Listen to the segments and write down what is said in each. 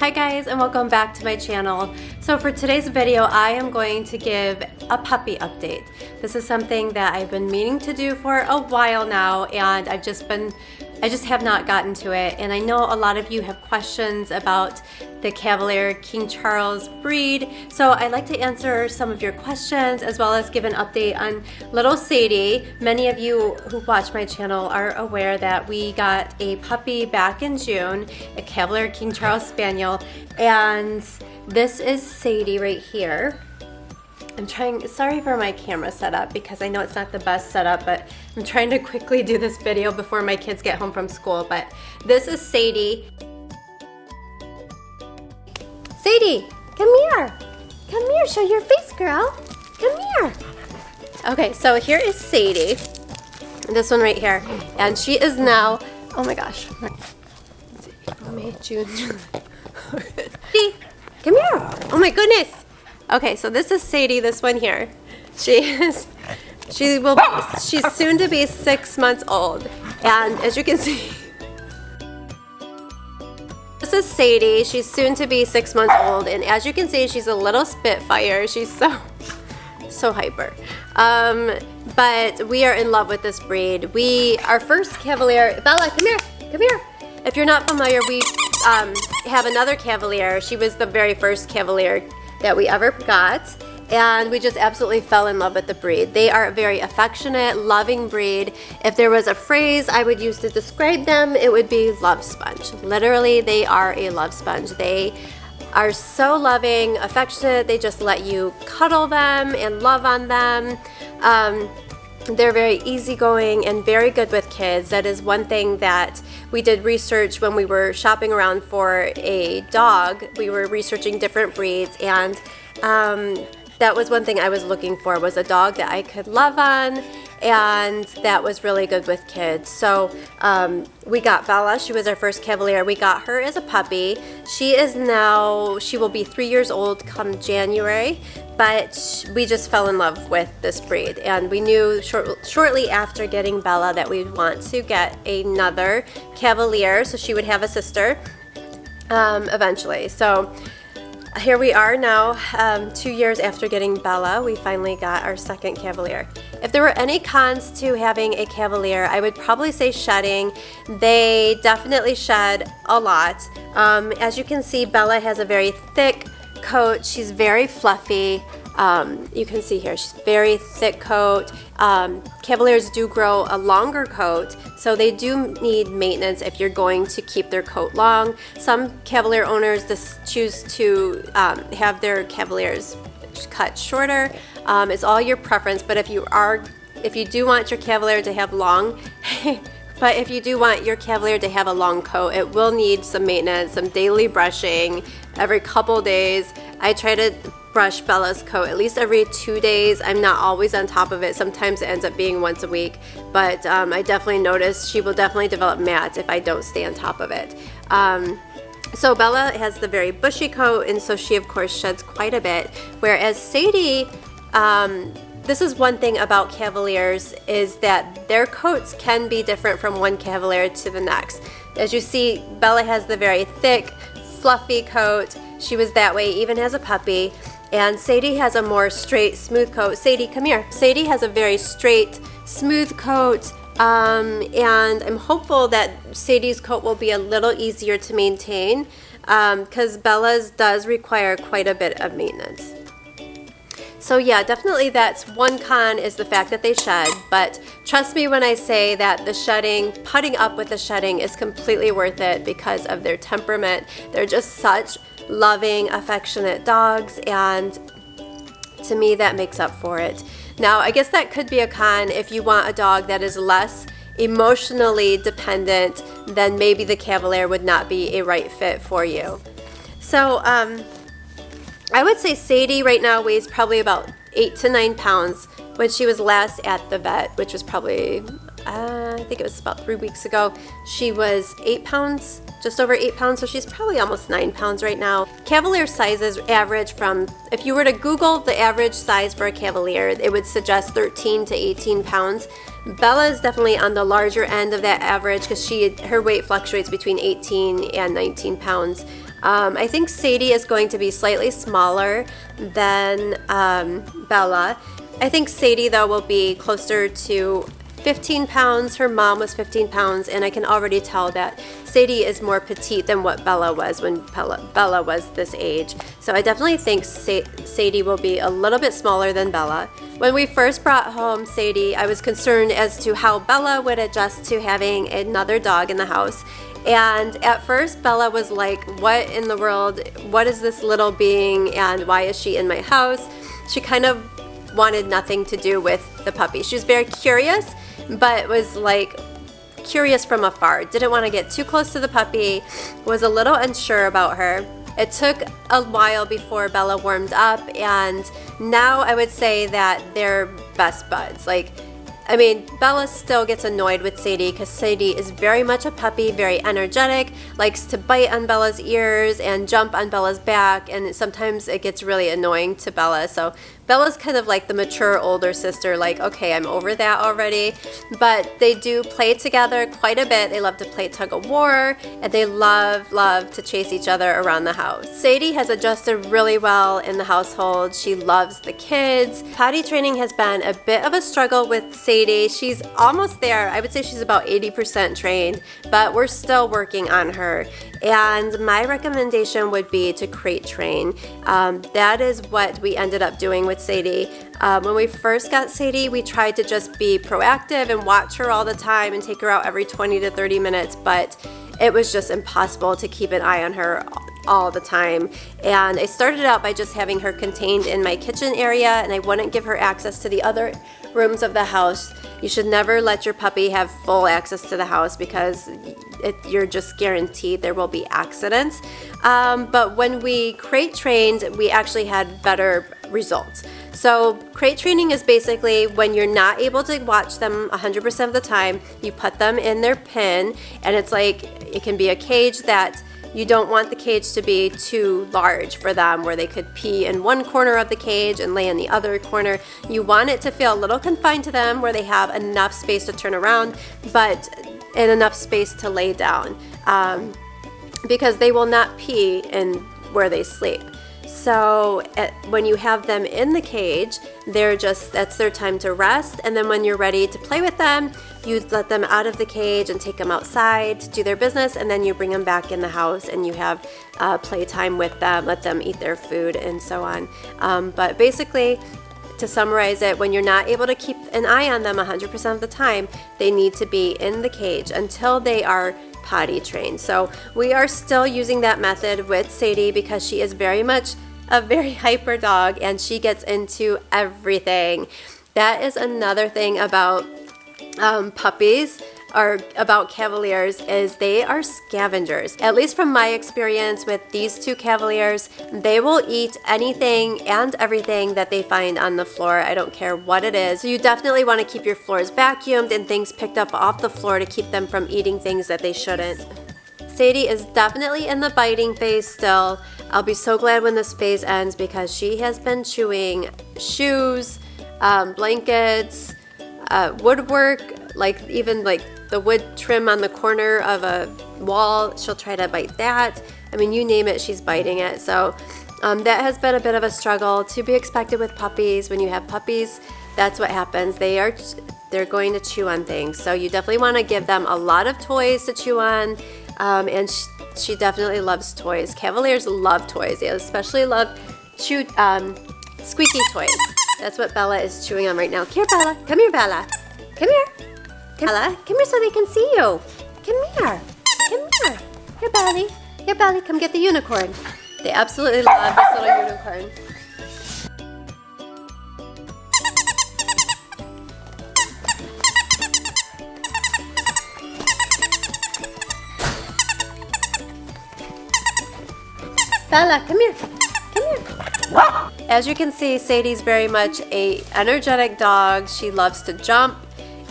Hi guys, and welcome back to my channel. So for today's video, I am going to give a puppy update. This is something that I've been meaning to do for a while now, and I just have not gotten to it. And I know a lot of you have questions about the Cavalier King Charles breed, so I'd like to answer some of your questions as well as give an update on little Sadie. Many of you who watch my channel are aware that we got a puppy back in June, a Cavalier King Charles Spaniel, and this is Sadie right here. Sorry for my camera setup because I know it's not the best setup, but I'm trying to quickly do this video before my kids get home from school. But this is Sadie. Sadie, come here. Come here, show your face, girl. Come here. Okay, so here is Sadie. This one right here. And she is now, oh my gosh. May, June. Sadie, come here. Oh my goodness. Okay, so this is Sadie, this one here. She's soon to be 6 months old. And as you can see, this is Sadie. She's soon to be 6 months old. And as you can see, she's a little spitfire. She's so hyper. But we are in love with this breed. Our first Cavalier, Bella, come here, come here. If you're not familiar, we have another Cavalier. She was the very first Cavalier that we ever got, and we just absolutely fell in love with the breed. They are a very affectionate, loving breed. If there was a phrase I would use to describe them, it would be love sponge. Literally, they are a love sponge. They are so loving, affectionate. They just let you cuddle them and love on them. They're very easygoing and very good with kids. That is one thing that we did research when we were shopping around for a dog. We were researching different breeds, and that was one thing I was looking for, was a dog that I could love on and that was really good with kids. So we got Bella. She was our first Cavalier. We got her as a puppy. She will be 3 years old come January, but we just fell in love with this breed, and we knew shortly after getting Bella that we'd want to get another Cavalier so she would have a sister eventually. So here we are now, 2 years after getting Bella. We finally got our second Cavalier. If there were any cons to having a Cavalier, I would probably say shedding. They definitely shed a lot. As you can see, Bella has a very thick coat. She's very fluffy. You can see here, she's very thick coat. Cavaliers do grow a longer coat, so they do need maintenance if you're going to keep their coat long. Some Cavalier owners choose to have their Cavaliers cut shorter. It's all your preference, but if you do want your Cavalier to have long but if you do want your Cavalier to have a long coat, it will need some maintenance, some daily brushing every couple days. I try to brush Bella's coat at least every 2 days. I'm not always on top of it. Sometimes it ends up being once a week, but I definitely notice she will definitely develop mats if I don't stay on top of it. So Bella has the very bushy coat, and so she of course sheds quite a bit, whereas Sadie, this is one thing about Cavaliers, is that their coats can be different from one Cavalier to the next. As you see, Bella has the very thick, fluffy coat. She was that way even as a puppy. And Sadie has a more straight, smooth coat. Sadie, come here. Sadie has a very straight, smooth coat. And I'm hopeful that Sadie's coat will be a little easier to maintain because Bella's does require quite a bit of maintenance. So yeah, definitely that's one con, is the fact that they shed, but trust me when I say that the shedding, putting up with the shedding is completely worth it because of their temperament. They're just such loving, affectionate dogs, and to me that makes up for it. Now, I guess that could be a con if you want a dog that is less emotionally dependent, then maybe the Cavalier would not be a right fit for you. So, I would say Sadie right now weighs probably about 8 to 9 pounds. When she was last at the vet, which was probably, I think it was about 3 weeks ago, she was 8 pounds, just over 8 pounds, so she's probably almost 9 pounds right now. Cavalier sizes average from, if you were to Google the average size for a Cavalier, it would suggest 13 to 18 pounds. Bella is definitely on the larger end of that average because her weight fluctuates between 18 and 19 pounds. I think Sadie is going to be slightly smaller than Bella. I think Sadie, though, will be closer to 15 pounds. Her mom was 15 pounds, and I can already tell that Sadie is more petite than what Bella was when Bella was this age. So I definitely think Sadie will be a little bit smaller than Bella. When we first brought home Sadie, I was concerned as to how Bella would adjust to having another dog in the house. And at first, Bella was like, what in the world? What is this little being, and why is she in my house? She kind of wanted nothing to do with the puppy. She was very curious, but was like curious from afar. Didn't want to get too close to the puppy, was a little unsure about her. It took a while before Bella warmed up, and now I would say that they're best buds. I mean, Bella still gets annoyed with Sadie because Sadie is very much a puppy, very energetic, likes to bite on Bella's ears and jump on Bella's back, and sometimes it gets really annoying to Bella. So Bella's kind of like the mature older sister, like, okay, I'm over that already. But they do play together quite a bit. They love to play tug of war, and they love to chase each other around the house. Sadie has adjusted really well in the household. She loves the kids. Potty training has been a bit of a struggle with Sadie. She's almost there. I would say she's about 80% trained, but we're still working on her. And my recommendation would be to crate train. That is what we ended up doing with Sadie. When we first got Sadie, we tried to just be proactive and watch her all the time and take her out every 20 to 30 minutes, but it was just impossible to keep an eye on her all the time. And I started out by just having her contained in my kitchen area, and I wouldn't give her access to the other rooms of the house. You should never let your puppy have full access to the house because you're just guaranteed there will be accidents. But when we crate trained, we actually had better results. So crate training is basically when you're not able to watch them 100% of the time, you put them in their pen, and it's like, it can be a cage that you don't want the cage to be too large for them, where they could pee in one corner of the cage and lay in the other corner. You want it to feel a little confined to them, where they have enough space to turn around, but and enough space to lay down, because they will not pee in where they sleep. So when you have them in the cage, that's their time to rest. And then when you're ready to play with them, you let them out of the cage and take them outside to do their business. And then you bring them back in the house and you have playtime with them, let them eat their food and so on. But basically, to summarize it, when you're not able to keep an eye on them 100% of the time, they need to be in the cage until they are potty trained. So we are still using that method with Sadie because she is very much a very hyper dog and she gets into everything. That is another thing about puppies, or about Cavaliers, is they are scavengers. At least from my experience with these two Cavaliers, they will eat anything and everything that they find on the floor. I don't care what it is. So you definitely want to keep your floors vacuumed and things picked up off the floor to keep them from eating things that they shouldn't. Sadie is definitely in the biting phase still. I'll be so glad when this phase ends because she has been chewing shoes, blankets, woodwork, even the wood trim on the corner of a wall. She'll try to bite that. I mean, you name it, she's biting it. So that has been a bit of a struggle, to be expected with puppies. When you have puppies, that's what happens. They're going to chew on things. So you definitely want to give them a lot of toys to chew on. And she definitely loves toys. Cavaliers love toys. They especially love squeaky toys. That's what Bella is chewing on right now. Here, Bella. Come here, Bella. Come here. Bella, come here so they can see you. Come here. Come here. Here, Belly. Here, Belly. Come get the unicorn. They absolutely love this little unicorn. Bella, come here. Come here. As you can see, Sadie's very much an energetic dog. She loves to jump.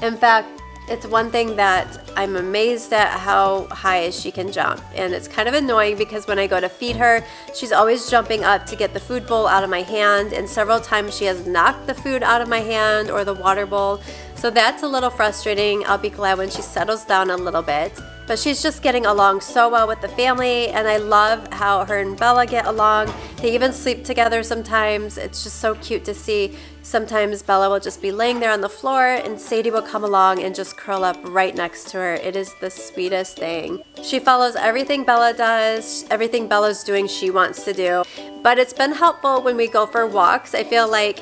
In fact, it's one thing that I'm amazed at how high she can jump. And it's kind of annoying because when I go to feed her, she's always jumping up to get the food bowl out of my hand. And several times she has knocked the food out of my hand or the water bowl. So that's a little frustrating. I'll be glad when she settles down a little bit. But she's just getting along so well with the family, and I love how her and Bella get along. They even sleep together sometimes. It's just so cute to see. Sometimes Bella will just be laying there on the floor and Sadie will come along and just curl up right next to her. It is the sweetest thing. She follows everything Bella does, everything Bella's doing she wants to do. But it's been helpful when we go for walks. I feel like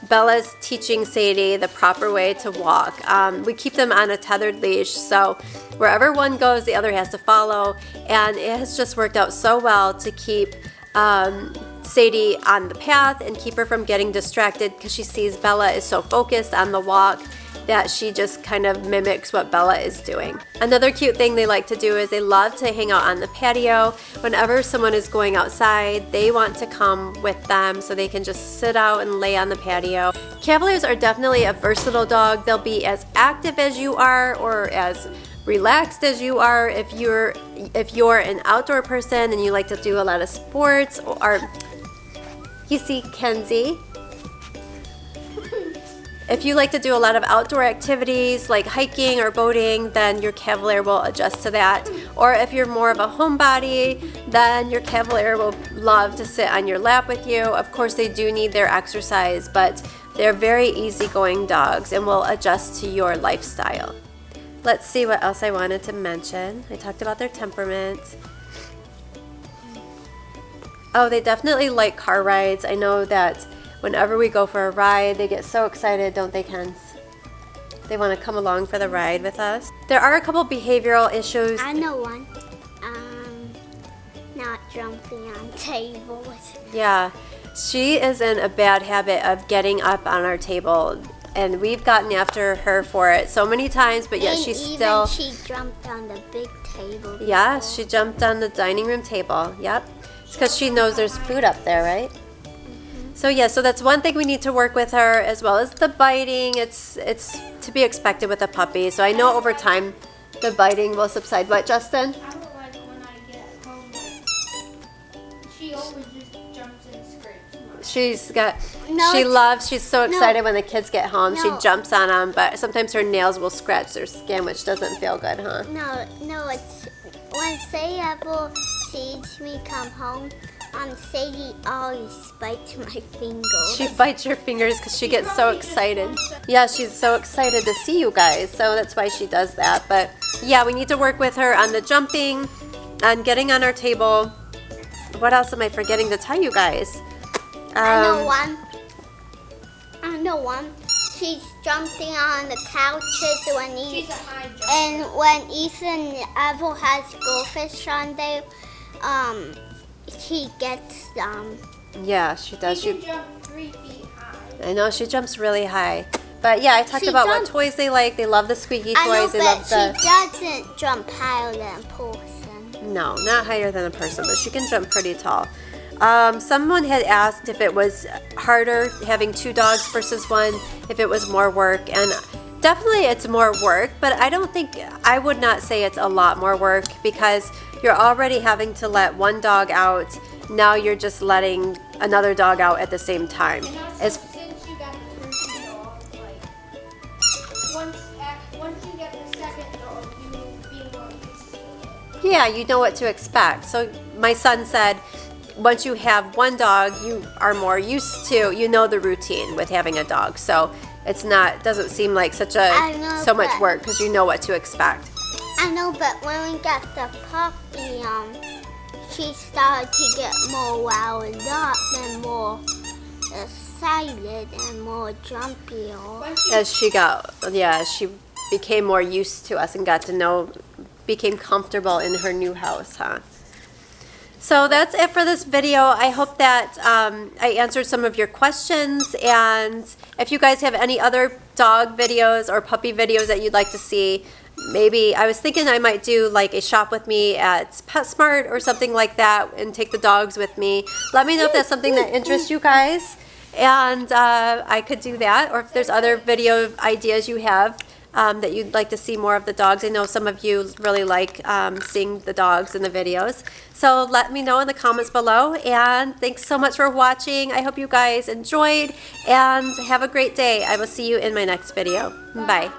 Bella's teaching Sadie the proper way to walk. We keep them on a tethered leash, so wherever one goes, the other has to follow. And it has just worked out so well to keep Sadie on the path and keep her from getting distracted, because she sees Bella is so focused on the walk that she just kind of mimics what Bella is doing. Another cute thing they like to do is they love to hang out on the patio. Whenever someone is going outside, they want to come with them so they can just sit out and lay on the patio. Cavaliers are definitely a versatile dog. They'll be as active as you are or as relaxed as you are. If you're an outdoor person and you like to do a lot of sports, or you see Kenzie, if you like to do a lot of outdoor activities like hiking or boating, then your Cavalier will adjust to that. Or if you're more of a homebody, then your Cavalier will love to sit on your lap with you. Of course, they do need their exercise, but they're very easygoing dogs and will adjust to your lifestyle. Let's see what else I wanted to mention. I talked about their temperament. Oh, they definitely like car rides. I know that whenever we go for a ride, they get so excited, don't they, Kens? They want to come along for the ride with us. There are a couple behavioral issues. I know one. Not jumping on tables. Yeah, she is in a bad habit of getting up on our table, and we've gotten after her for it so many times, but yet she jumped on the big table. Yeah, she jumped on the dining room table. Yep. It's because she knows there's food up there, right? So yeah, so that's one thing we need to work with her, as well as the biting. It's to be expected with a puppy. So I know over time the biting will subside. What, Justin? I don't like when I get home, she always just jumps and scrapes. She's so excited when the kids get home. She jumps on them, but sometimes her nails will scratch their skin, which doesn't feel good, huh? No, it's when Sadie sees me come home, Sadie always bites my fingers. She bites your fingers because she gets so excited. Yeah, she's so excited to see you guys, so that's why she does that. But yeah, we need to work with her on the jumping, on getting on our table. What else am I forgetting to tell you guys? I know one. She's jumping on the couches when Ethan Evel has goldfish on there. She gets Yeah, she does. She can jump 3 feet high. I know, she jumps really high. But yeah, I talked about what toys they like. They love the squeaky toys. She doesn't jump higher than a person. No, not higher than a person, but she can jump pretty tall. Someone had asked if it was harder having 2 dogs versus 1, if it was more work, and definitely it's more work, but I would not say it's a lot more work, because you're already having to let one dog out. Now you're just letting another dog out at the same time. And also, since you got the first dog, once you get the second dog, you will be more used to it. Yeah, you know what to expect. So my son said, once you have one dog, you are more used to, you know the routine with having a dog. So doesn't seem like so much work, because you know what to expect. I know, but when we got the puppy, she started to get more wound up and more excited and more jumpy. As she became more used to us and became comfortable in her new house, huh? So that's it for this video. I hope that I answered some of your questions, and if you guys have any other dog videos or puppy videos that you'd like to see, maybe I was thinking I might do like a shop with me at PetSmart or something like that and take the dogs with me. Let me know if that's something that interests you guys, and I could do that, or if there's other video ideas you have that you'd like to see more of the dogs. I know some of you really like seeing the dogs in the videos. So let me know in the comments below, and thanks so much for watching. I hope you guys enjoyed, and have a great day. I will see you in my next video. Bye.